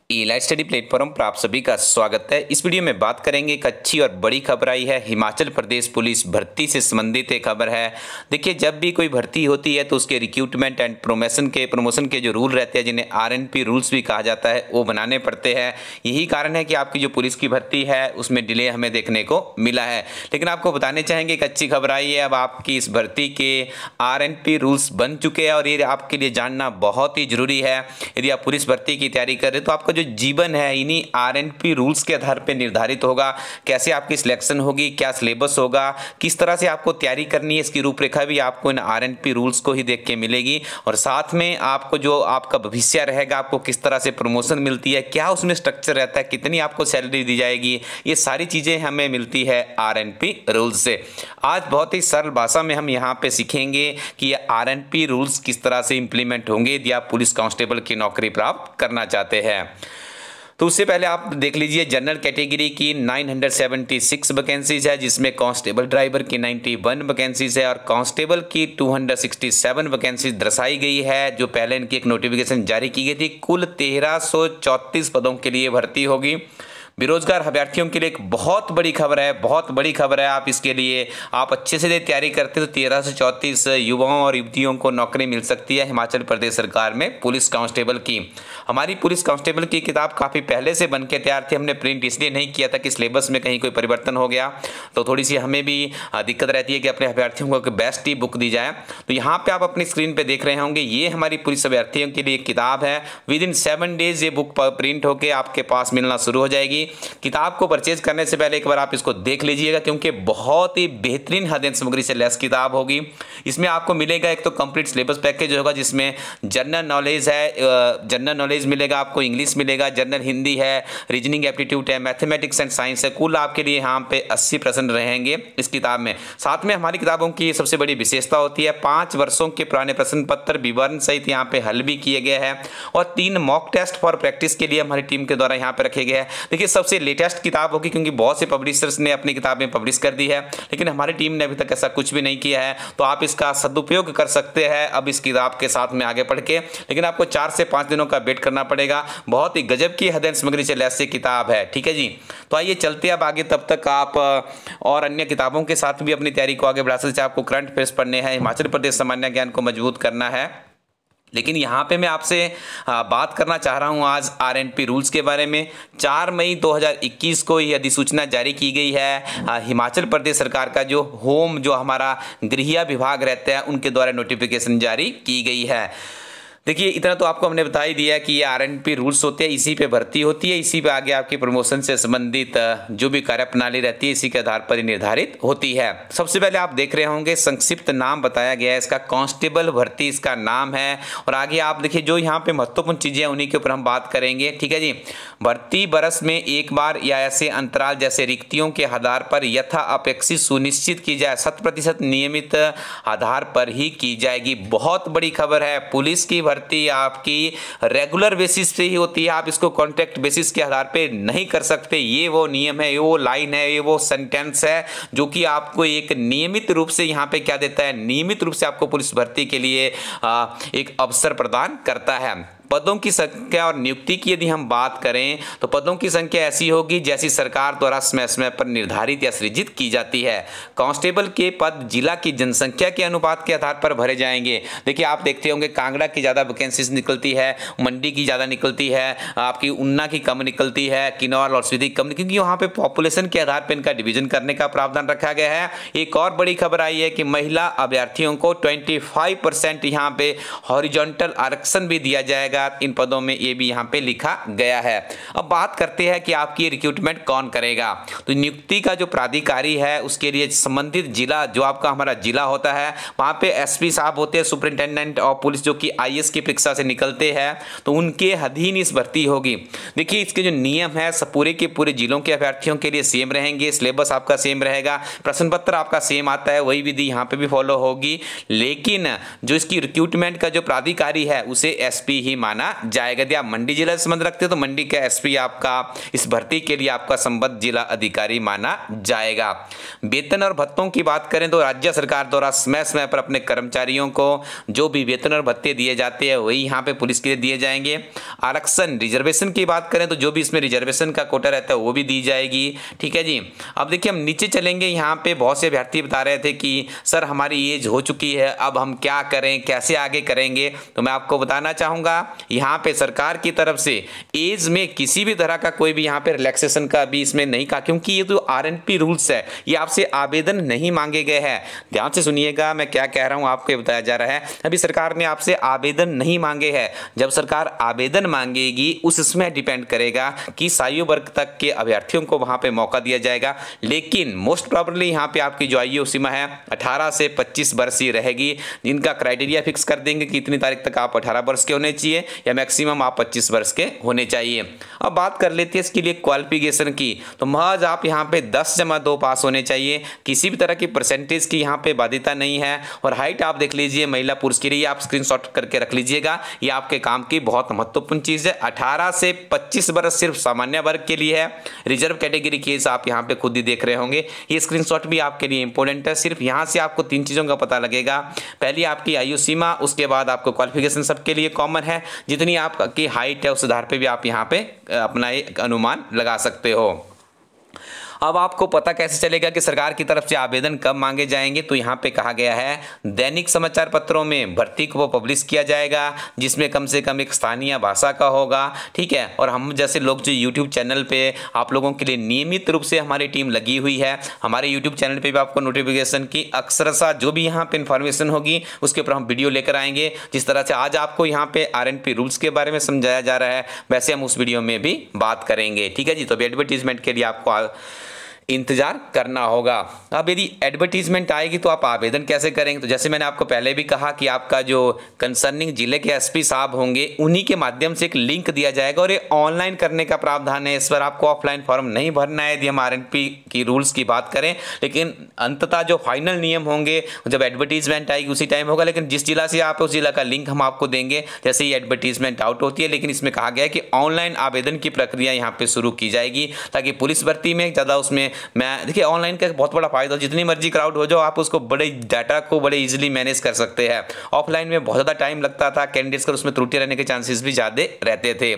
Live study platform पर आप सभी का स्वागत है। इस वीडियो में बात करेंगे एक अच्छी और बड़ी खबर आई है। हिमाचल प्रदेश पुलिस भर्ती से संबंधित एक खबर है। देखिए, जब भी कोई भर्ती होती है तो उसके रिक्रूटमेंट एंड प्रमोशन के जो रूल रहते हैं, जिन्हें RNP रूल्स भी कहा जाता है, वो बनाने पड़ते हैं। यही कारण है कि आपकी जो पुलिस की भर्ती है उसमें डिले हमें देखने को मिला है। लेकिन आपको बताने चाहेंगे एक अच्छी खबर आई है। अब आपकी इस भर्ती के RNP रूल्स बन चुके हैं और ये आपके लिए जानना बहुत ही जरूरी है। यदि आप पुलिस भर्ती की तैयारी कर रहे हैं तो आपका जो जीवन है इन्हीं RNP रूल्स के आधार पर निर्धारित होगा। कैसे आपकी सिलेक्शन होगी, क्या सिलेबस होगा, किस तरह से आपको तैयारी करनी है, इसकी रूपरेखा भी आपको इन RNP रूल्स को ही देख के मिलेगी। और साथ में आपको जो आपका भविष्य रहेगा, आपको किस तरह से प्रमोशन मिलती है, क्या उसमें स्ट्रक्चर रहता है, कितनी आपको सैलरी दी जाएगी, ये सारी चीज़ें हमें मिलती है RNP रूल्स से। आज बहुत ही सरल भाषा में हम यहाँ पे सीखेंगे कि ये RNP रूल्स किस तरह से इंप्लीमेंट होंगे यदि आप पुलिस कांस्टेबल की नौकरी प्राप्त करना चाहते हैं। तो उससे पहले आप देख लीजिए, जनरल कैटेगरी की 976 वैकेंसीज है, जिसमें कांस्टेबल ड्राइवर की 91 वैकेंसीज है और कांस्टेबल की 267 वैकेंसीज दर्शाई गई है। जो पहले इनकी एक नोटिफिकेशन जारी की गई थी। कुल 1334 पदों के लिए भर्ती होगी। बेरोजगार अभ्यर्थियों के लिए एक बहुत बड़ी खबर है, बहुत बड़ी खबर है। आप इसके लिए आप अच्छे से तैयारी करते तो 1334 युवाओं और युवतियों को नौकरी मिल सकती है हिमाचल प्रदेश सरकार में पुलिस कांस्टेबल की। हमारी पुलिस कांस्टेबल की किताब काफ़ी पहले से बन के तैयार थी। हमने प्रिंट इसलिए नहीं किया था कि सिलेबस में कहीं कोई परिवर्तन हो गया तो थोड़ी सी हमें भी दिक्कत रहती है कि अपने अभ्यर्थियों को बेस्ट ही बुक दी जाए। तो यहाँ पर आप अपनी स्क्रीन पर देख रहे होंगे, ये हमारी पुलिस अभ्यर्थियों के लिए एक किताब है। विद इन 7 डेज ये बुक प्रिंट होकर आपके पास मिलना शुरू हो जाएगी। किताब को परचेज करने से पहले एक बार आप इसको देख लीजिएगा, क्योंकि बहुत ही बेहतरीन अध्ययन सामग्री से लैस किताब होगी। इसमें आपको मिलेगा एक तो कंप्लीट सिलेबस पैकेज होगा, जिसमें जनरल नॉलेज है, जनरल नॉलेज मिलेगा आपको, इंग्लिश मिलेगा, जनरल हिंदी है, रीजनिंग एप्टीट्यूड है, मैथमेटिक्स एंड साइंस है। कुल आपके लिए यहाँ पे 80 प्रश्न रहेंगे इस किताब में। साथ में हमारी किताबों की सबसे बड़ी विशेषता होती है 5 वर्षों के पुराने प्रश्न पत्र विवरण सहित यहाँ पे हल भी किए गए हैं और 3 मॉक टेस्ट फॉर प्रैक्टिस के लिए हमारी टीम के द्वारा यहाँ पे रखे गए हैं। देखिए, सबसे लेटेस्ट किताब होगी क्योंकि बहुत से पब्लिशर्स ने अपनी किताबें पब्लिश कर दी है, लेकिन हमारी टीम ने अभी तक ऐसा कुछ भी नहीं किया है। तो आप इसका सदुपयोग कर सकते हैं अब इस किताब के साथ में आगे पढ़ के, लेकिन आपको 4 से 5 दिनों का वेट करना पड़ेगा। बहुत ही गजब की अध्ययन सामग्री से लैस किताब है, ठीक है जी। तो आइए चलते अब आगे, तब तक आप और अन्य किताबों के साथ भी अपनी तैयारी को आगे बढ़ा सकते हैं। आपको करंट अफेयर्स पढ़ने हैं, हिमाचल प्रदेश सामान्य ज्ञान को मजबूत करना है। लेकिन यहाँ पे मैं आपसे बात करना चाह रहा हूँ आज RNP रूल्स के बारे में। 4 मई 2021 को यह अधिसूचना जारी की गई है। हिमाचल प्रदेश सरकार का जो हमारा गृह विभाग रहता है उनके द्वारा नोटिफिकेशन जारी की गई है। देखिए, इतना तो आपको हमने बता ही दिया कि ये RNP रूल्स होते हैं, इसी पे भर्ती होती है, इसी पे आगे आपकी प्रमोशन से संबंधित जो भी कार्यप्रणाली रहती है इसी के आधार पर निर्धारित होती है। सबसे पहले आप देख रहे होंगे संक्षिप्त नाम बताया गया है इसका, कांस्टेबल भर्ती इसका नाम है। और आगे आप देखिए जो यहाँ पे महत्वपूर्ण चीजें हैं उन्हीं के ऊपर हम बात करेंगे, ठीक है जी। भर्ती बरस में एक बार या ऐसे अंतराल जैसे रिक्तियों के आधार पर यथा अपेक्षित सुनिश्चित की जाए, 100% नियमित आधार पर ही की जाएगी। बहुत बड़ी खबर है, पुलिस की भर्ती आपकी रेगुलर बेसिस पे ही होती है। आप इसको कॉन्ट्रैक्ट बेसिस के आधार पे नहीं कर सकते। ये वो नियम है, ये वो लाइन है, ये वो सेंटेंस है जो कि आपको एक नियमित रूप से यहाँ पे क्या देता है, नियमित रूप से आपको पुलिस भर्ती के लिए एक अवसर प्रदान करता है। पदों की संख्या और नियुक्ति की यदि हम बात करें तो पदों की संख्या ऐसी होगी जैसी सरकार द्वारा समय समय पर निर्धारित या सृजित की जाती है। कांस्टेबल के पद जिला की जनसंख्या के अनुपात के आधार पर भरे जाएंगे। देखिए, आप देखते होंगे कांगड़ा की ज़्यादा वैकेंसीज निकलती है, मंडी की ज़्यादा निकलती है, आपकी ऊना की कम निकलती है, किन्नौर और स्पीति कम, क्योंकि वहाँ पर पॉपुलेशन के आधार पर इनका डिवीजन करने का प्रावधान रखा गया है। एक और बड़ी खबर आई है कि महिला अभ्यर्थियों को 25% यहाँ पे हॉरिजॉन्टल आरक्षण भी दिया जाएगा इन पदों में, ये भी यहाँ पे लिखा गया है। अब बात करते हैं कि आपकी रिक्रूटमेंट कौन करेगा। तो नियुक्ति का जो प्राधिकारी है उसके लिए संबंधित जिला, जो आपका हमारा जिला होता है, वहाँ पे SP साहब होते हैं, सुपरिंटेंडेंट ऑफ पुलिस, जो कि IS की परीक्षा से निकलते हैं, तो उनके अधीन इस भर्ती होगी। देखिए, इसके जो नियम है सब पूरे के पूरे जिलों के अभ्यर्थियों के लिए सेम रहेंगे। सिलेबस आपका सेम रहेगा, प्रश्न पत्र आपका सेम आता है, वही विधि यहाँ पे भी फॉलो होगी। लेकिन जो इसकी रिक्रूटमेंट का जो प्राधिकारी है उसे SP ही माना जाएगा। यदि आप मंडी जिला से संबंध रखते हो तो मंडी का एसपी आपका इस भर्ती के लिए आपका संबद्ध जिला अधिकारी माना जाएगा। वेतन और भत्तों की बात करें तो राज्य सरकार द्वारा समय समय पर अपने कर्मचारियों को जो भी वेतन और भत्ते दिए जाते हैं वही यहाँ पे पुलिस के लिए दिए जाएंगे। आरक्षण रिजर्वेशन की बात करें तो जो भी इसमें रिजर्वेशन का कोटा रहता है वो भी दी जाएगी। ठीक है जी। अब देखिए हम नीचे चलेंगे, यहाँ पे बहुत से अभ्यर्थी बता रहे थे कि सर हमारी एज हो चुकी है, अब हम क्या करें, कैसे आगे करेंगे। तो मैं आपको बताना चाहूँगा यहाँ पे सरकार की तरफ से एज में किसी भी तरह का कोई भी यहाँ पे रिलैक्सेशन का भी इसमें नहीं कहा, क्योंकि ये जो आरएनपी रूल्स है ये आपसे आवेदन नहीं मांगे गए हैं। ध्यान से सुनिएगा मैं क्या कह रहा हूँ, आपको ये बताया जा रहा है अभी सरकार ने आपसे आवेदन नहीं मांगे हैं। जब सरकार आवेदन मांगेगी उसमें डिपेंड करेगा कि आयु वर्ग तक के अभ्यर्थियों को वहाँ पे मौका दिया जाएगा। लेकिन मोस्ट प्रॉब्ली यहाँ पे आपकी जो आयु सीमा है 18 से 25 वर्ष ही रहेगी, जिनका क्राइटेरिया फिक्स कर देंगे कि इतनी तारीख तक आप 18 वर्ष के होने चाहिए या मैक्सिमम आप 25 वर्ष के होने चाहिए। अब बात कर लेते हैं इसके लिए क्वालिफिकेशन की, तो महज आप यहाँ पे 10+2 पास होने चाहिए, किसी भी तरह की परसेंटेज की यहाँ पे बाध्यता नहीं है। और हाइट आप देख लीजिए महिला पुरुष के लिए आप स्क्रीनशॉट करके रख लीजिएगा, ये आपके काम की बहुत महत्वपूर्ण चीज़ है। 18 से 25 वर्ष सिर्फ सामान्य वर्ग के लिए है, रिजर्व कैटेगरी केस आप यहाँ पे खुद ही देख रहे होंगे। ये स्क्रीनशॉट भी आपके लिए इंपॉर्टेंट है। सिर्फ यहाँ से आपको 3 चीज़ों का पता लगेगा, पहली आपकी आयु सीमा, उसके बाद आपको क्वालिफिकेशन सबके लिए कॉमन है, जितनी आपकी हाइट है उस आधार पे भी आप यहाँ पे अपना एक अनुमान लगा सकते हो। अब आपको पता कैसे चलेगा कि सरकार की तरफ से आवेदन कब मांगे जाएंगे, तो यहाँ पे कहा गया है दैनिक समाचार पत्रों में भर्ती को पब्लिश किया जाएगा, जिसमें कम से कम एक स्थानीय भाषा का होगा। ठीक है। और हम जैसे लोग जो यूट्यूब चैनल पे आप लोगों के लिए नियमित रूप से हमारी टीम लगी हुई है, हमारे यूट्यूब चैनल पर भी आपको नोटिफिकेशन की अक्सरशा जो भी यहाँ पे इन्फॉर्मेशन होगी उसके ऊपर हम वीडियो लेकर आएंगे। जिस तरह से आज आपको यहाँ पे आरएनपी रूल्स के बारे में समझाया जा रहा है वैसे हम उस वीडियो में भी बात करेंगे। ठीक है जी। तो एडवर्टीजमेंट के लिए आपको इंतजार करना होगा। अब यदि एडवर्टीजमेंट आएगी तो आप आवेदन कैसे करेंगे, तो जैसे मैंने आपको पहले भी कहा कि आपका जो कंसर्निंग जिले के एसपी साहब होंगे उन्हीं के माध्यम से एक लिंक दिया जाएगा और ये ऑनलाइन करने का प्रावधान है। इस पर आपको ऑफलाइन फॉर्म नहीं भरना है यदि हम आरएनपी की रूल्स की बात करें, लेकिन अंततः जो फाइनल नियम होंगे जब एडवर्टीजमेंट आएगी उसी टाइम होगा। लेकिन जिस जिला से आप उस जिला का लिंक हम आपको देंगे जैसे ही एडवर्टीजमेंट आउट होती है। लेकिन इसमें कहा गया है कि ऑनलाइन आवेदन की प्रक्रिया यहाँ पे शुरू की जाएगी ताकि पुलिस भर्ती में ज़्यादा उसमें मैं देखिए ऑनलाइन का बहुत बड़ा फायदा, जितनी मर्जी क्राउड हो जाओ आप उसको बड़े डाटा को बड़े इजीली मैनेज कर सकते हैं। ऑफलाइन में बहुत ज़्यादा टाइम लगता था, कैंडिडेट्स का उसमें त्रुटि रहने के चांसेस भी ज़्यादा रहते थे।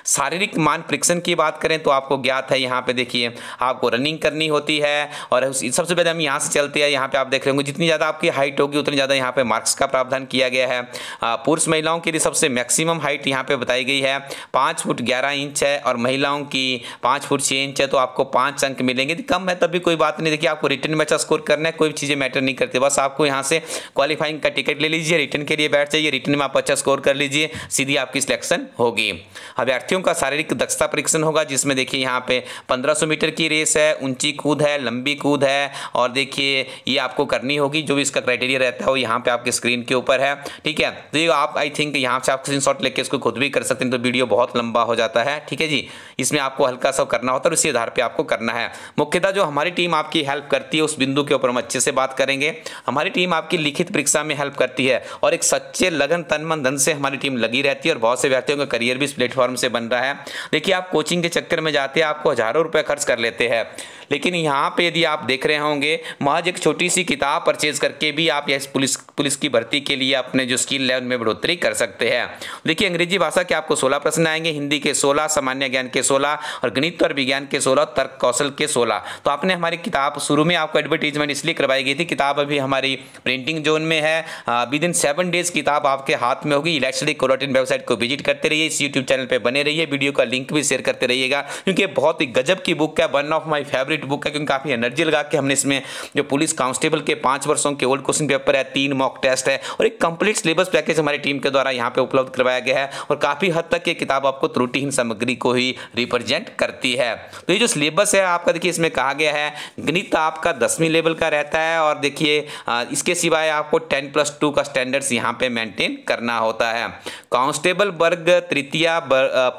शारीरिक मान परीक्षण की बात करें तो आपको ज्ञात है यहाँ पे देखिए आपको रनिंग करनी होती है और सबसे पहले हम यहाँ से चलते हैं। यहाँ पे आप देख रहे होंगे जितनी ज़्यादा आपकी हाइट होगी उतनी ज़्यादा यहाँ पे मार्क्स का प्रावधान किया गया है। पुरुष महिलाओं के लिए सबसे मैक्सिमम हाइट यहाँ पे बताई गई है 5 फुट 11 इंच है और महिलाओं की 5 फुट 6 इंच है, तो आपको 5 अंक मिलेंगे। कम है तब भी कोई बात नहीं, देखिए आपको रिटर्न में अच्छा स्कोर करना है, कोई चीज़ें मैटर नहीं करती, बस आपको यहाँ से क्वालिफाइंग का टिकट ले लीजिए, रिटर्न के लिए बैठ जाइए, रिटर्न में आप अच्छा स्कोर कर लीजिए, सीधी आपकी सिलेक्शन होगी। अभ्यर्थियों का शारीरिक दक्षता परीक्षण होगा जिसमें देखिए यहाँ पे 1500 मीटर की रेस है, ऊंची कूद है, लंबी कूद है और देखिए ये आपको करनी होगी। जो भी इसका क्राइटेरिया रहता है वो यहाँ पे आपके स्क्रीन के ऊपर है। ठीक है। तो ये आप आई थिंक यहाँ से आप स्क्रीनशॉट लेके इसको खुद भी कर सकते हैं, तो वीडियो बहुत लंबा हो जाता है। ठीक है जी। इसमें आपको हल्का सा करना होता है और इसी आधार पर आपको करना है। मुख्यतः जो हमारी टीम आपकी हेल्प करती है उस बिंदु के ऊपर हम अच्छे से बात करेंगे। हमारी टीम आपकी लिखित परीक्षा में हेल्प करती है और एक सच्चे लगन तन मन धन से हमारी टीम लगी रहती है और बहुत से व्यक्तियों का करियर भी इस प्लेटफॉर्म से बन रहा है। देखिए आप कोचिंग के चक्कर में जाते हैं, आपको हजारों रुपए खर्च कर लेते हैं, लेकिन यहाँ पे यदि आप देख रहे होंगे महज एक छोटी सी किताब परचेज करके भी आप इस पुलिस की भर्ती के लिए अपने जो स्किल लेवल में बढ़ोतरी कर सकते हैं। देखिए अंग्रेजी भाषा के आपको 16 प्रश्न आएंगे, हिंदी के 16, सामान्य ज्ञान के 16 और गणित और विज्ञान के 16, तर्क कौशल के 16। तो आपने हमारी किताब शुरू में आपको एडवर्टीजमेंट इसलिए करवाई गई थी, किताब अभी हमारी प्रिंटिंग जोन में है, विद इन 7 डेज किताब आपके हाथ में होगी। इलेक्ट्रिक कोरोटिन वेबसाइट को विजिट करते रहिए, इस यूट्यूब चैनल पर बने रहिए, वीडियो का लिंक भी शेयर करते रहिएगा क्योंकि बहुत ही गजब की बुक है, one of my favourite book है क्योंकि काफ़ी एनर्जी लगा के हमने इसमें जो पुलिस कांस्टेबल के 5 वर्षों के ओल्ड क्वेश्चन पेपर है, 3 मॉक टेस्ट है और एक कंप्लीट सिलेबस पैकेज हमारी टीम के द्वारा यहाँ पे उपलब्ध करवाया गया है और काफ़ी हद तक ये किताब आपको त्रुटिहीन सामग्री को ही रिप्रेजेंट करती है। तो ये जो सिलेबस है आपका देखिए इसमें कहा गया है गणित आपका 10वीं लेवल का रहता है और देखिए इसके सिवाय आपको 10+2 का स्टैंडर्ड्स यहाँ पे मेंटेन करना होता है। कांस्टेबल वर्ग तृतीय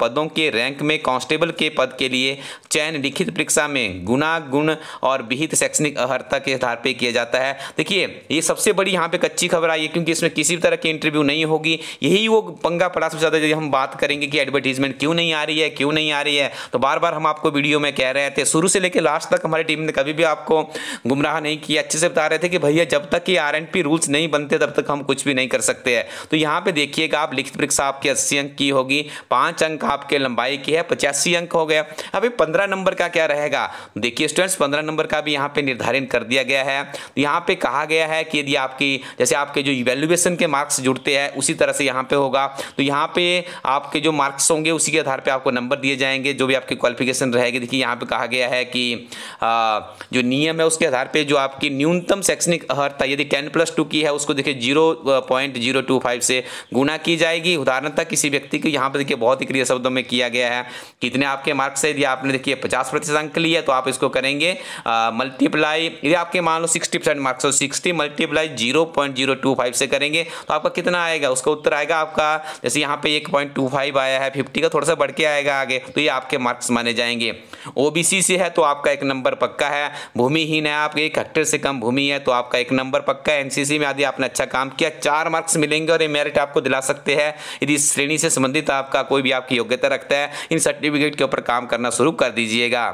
पदों के रैंक में कांस्टेबल के पद के लिए चयन लिखित परीक्षा में गुना गुणा, गुण और विहित शैक्षणिक अर्हता के आधार पर किया जाता है। देखिए ये सबसे बड़ी यहाँ पे कच्ची खबर आई है, क्योंकि इसमें किसी भी तरह की इंटरव्यू नहीं होगी। यही वो पंगा पड़ा सबसे ज़्यादा, जब हम बात करेंगे कि एडवर्टीजमेंट क्यों नहीं आ रही है, क्यों नहीं आ रही है, तो बार बार हम आपको वीडियो में कह रहे थे, शुरू से लेकर लास्ट तक हमारी टीम ने कभी भी आपको गुमराह नहीं किया, अच्छे से बता रहे थे कि भैया जब तक ये RNP रूल्स नहीं बनते तब तक हम कुछ भी नहीं कर सकते हैं। तो यहाँ पे देखिएगा आप, लिखित परीक्षा आपकी 80 अंक की होगी, 5 अंक आपके लंबाई की है, 85 अंक हो गया। अभी 15 नंबर का क्या रहेगा, देखिए स्टूडेंट्स 15 नंबर का भी यहाँ पे निर्धारित कर दिया गया है। यहाँ पे कहा गया है कि यदि आपकी जैसे आपके जो इवैल्यूएशन के मार्क्स जुड़ते हैं उसी तरह से यहाँ पे होगा, तो यहाँ पे आपके जो मार्क्स होंगे उसी के आधार पे आपको नंबर दिए जाएंगे, जो भी आपकी क्वालिफिकेशन रहेगी। देखिए यहाँ पे कहा गया है कि जो नियम है उसके आधार पे जो आपकी न्यूनतम शैक्षणिक अर्हता यदि 10+2 की है उसको देखिए 0.025 से गुणा की जाएगी। उदाहरणतः किसी व्यक्ति को यहाँ पे देखिए बहुत ही क्लियर शब्दों में किया गया है, कितने आपके मार्क्स है, यदि आपने देखिए 50% अंक लिए तो आप इसको करेंगे मल्टीप्लाई, यदि आपके मान लो 60% मार्क्स हो 60 मल्टीप्लाई 0.025 से करेंगे तो आपका कितना आएगा, उसका उत्तर आएगा आपका, जैसे यहाँ पे 1.25 आया है, 50 का थोड़ा सा बढ़ के आएगा आगे, तो ये आपके मार्क्स माने जाएंगे। OBC से है तो आपका 1 नंबर पक्का है, भूमिहीन है आप, 1 हेक्टेयर से कम भूमि है तो आपका 1 नंबर पक्का है। NCC में यदि आपने अच्छा काम किया 4 मार्क्स मिलेंगे और ये मेरिट आपको दिला सकते हैं। यदि इस श्रेणी से संबंधित आपका कोई भी आपकी योग्यता रखता है, इन सर्टिफिकेट के ऊपर काम करना शुरू कर दीजिएगा।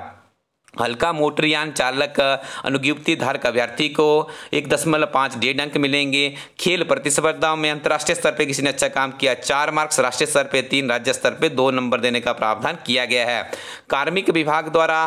हल्का मोटरयान चालक अनुज्ञप्ति धारक अभ्यर्थी को 1.5 अंक मिलेंगे। खेल प्रतिस्पर्धाओं में अंतर्राष्ट्रीय स्तर पे किसी ने अच्छा काम किया 4 मार्क्स, राष्ट्रीय स्तर पे 3, राज्य स्तर पे 2 नंबर देने का प्रावधान किया गया है। कार्मिक विभाग द्वारा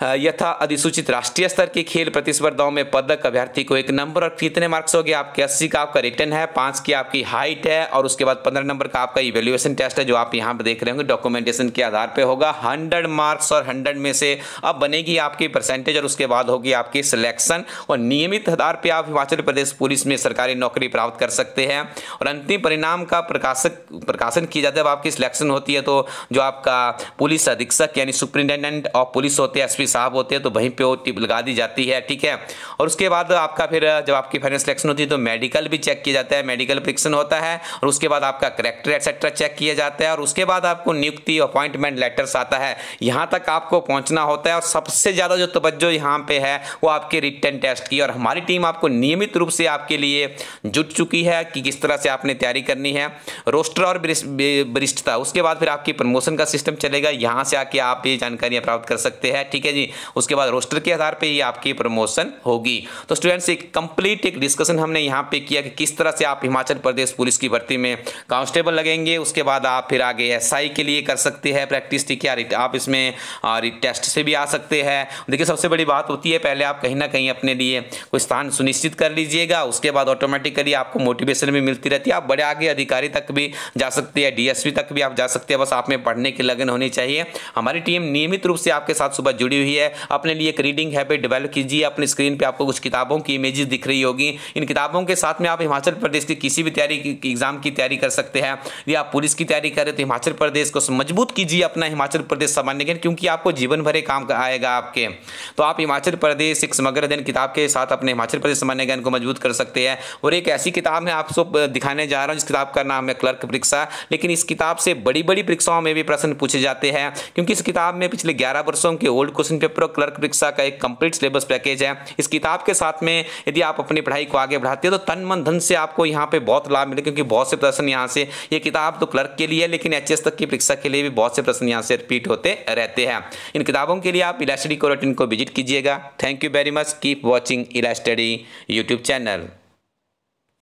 यथा अधिसूचित राष्ट्रीय स्तर की खेल प्रतिस्पर्धाओं में पदक अभ्यर्थी को 1 नंबर, और कितने मार्क्स हो गए आपके 80 का आपका रिटर्न है, 5 की आपकी हाइट है, और उसके बाद 15 नंबर का आपका इवैल्यूएशन टेस्ट है जो आप यहाँ पे देख रहे होंगे, डॉक्यूमेंटेशन के आधार पे होगा। 100 मार्क्स और 100 में से अब बनेगी आपकी परसेंटेज और उसके बाद होगी आपकी सिलेक्शन, और नियमित आधार पर आप हिमाचल प्रदेश पुलिस में सरकारी नौकरी प्राप्त कर सकते हैं। और अंतिम परिणाम का प्रकाशन किया जाता है, जब आपकी सिलेक्शन होती है तो जो आपका पुलिस अधीक्षक यानी सुपरिटेंडेंट ऑफ पुलिस होते हैं, SP साहब होते हैं, तो वहीं पे वो टिप लगा दी जाती है, ठीक है। और उसके बाद आपका फिर जब आपकी फाइनल सिलेक्शन होती है तो मेडिकल भी चेक किया जाता है, मेडिकल परीक्षण होता है, और उसके बाद आपका कैरेक्टर एटसेट्रा चेक किया जाता है, और उसके बाद आपको नियुक्ति अपॉइंटमेंट लेटर्स आता है। यहाँ तक आपको पहुँचना होता है, और सबसे ज़्यादा जो तवज्जो यहाँ पे है वो आपके रिटन टेस्ट की, और हमारी टीम आपको नियमित रूप से आपके लिए जुट चुकी है कि किस तरह से आपने तैयारी करनी है। रोस्टर और वरिष्ठता, उसके बाद फिर आपकी प्रमोशन का सिस्टम चलेगा, यहाँ से आके आप ये जानकारियाँ प्राप्त कर सकते हैं, ठीक है जी। उसके बाद रोस्टर के आधार पे ही आपकी प्रमोशन होगी। तो स्टूडेंट्स एक कंप्लीट एक डिस्कशन हमने यहाँ पे किया कि किस तरह से आप हिमाचल प्रदेश पुलिस की भर्ती में कांस्टेबल लगेंगे, उसके बाद आप फिर आगे SI के लिए कर सकते हैं प्रैक्टिस, ठीक है। आप इसमें टेस्ट से भी आ सकते हैं। देखिए सबसे बड़ी बात होती है पहले आप कहीं ना कहीं अपने लिए कोई स्थान सुनिश्चित कर लीजिएगा, उसके बाद ऑटोमेटिकली आपको मोटिवेशन भी मिलती रहती है, आप बड़े आगे अधिकारी तक भी जा सकते हैं, DSP तक भी आप जा सकते हैं, बस आप में पढ़ने की लगन होनी चाहिए। हमारी टीम नियमित रूप से आपके साथ सुबह जुड़ी हुई है। अपने लिए एक रीडिंग हैबिट डेवलप कीजिए। अपनी स्क्रीन पे आपको कुछ किताबों की इमेजेस दिख रही होगी, इन किताबों के साथ में आप हिमाचल प्रदेश की किसी भी एग्जाम की तैयारी कर सकते हैं। यदि आप पुलिस की तैयारी कर रहे तो हिमाचल प्रदेश को मजबूत कीजिए, अपना हिमाचल प्रदेश सामान्य ज्ञान, क्योंकि आपको जीवन भर काम आएगा आपके। तो आप हिमाचल प्रदेश एक समग्र अध्ययन किताब के साथ अपने हिमाचल प्रदेश सामान्य ज्ञान को मजबूत कर सकते हैं। और एक ऐसी किताब मैं आपको दिखाने जा रहा हूँ जिस किताब का नाम है क्लर्क परीक्षा, लेकिन इस किताब से बड़ी बड़ी परीक्षाओं में भी प्रश्न पूछे जाते हैं, क्योंकि इस किताब में पिछले 11 वर्षों के ओल्ड क्वेश्चन पेपर और क्लर्क परीक्षा का एक कंप्लीट सिलेबस पैकेज है। इस किताब के साथ में यदि आप अपनी पढ़ाई को आगे बढ़ाते हो तो तन मन धन से आपको यहाँ पे बहुत लाभ मिले, क्योंकि बहुत से प्रश्न यहाँ से, ये किताब तो क्लर्क के लिए लेकिन HS तक की परीक्षा के लिए भी बहुत से प्रश्न यहाँ से रिपीट होते रहते हैं। इन किताबों के लिए आप इला स्टडी को विजिट कीजिएगा। Thank you very much, keep watching इला स्टडी यूट्यूब चैनल।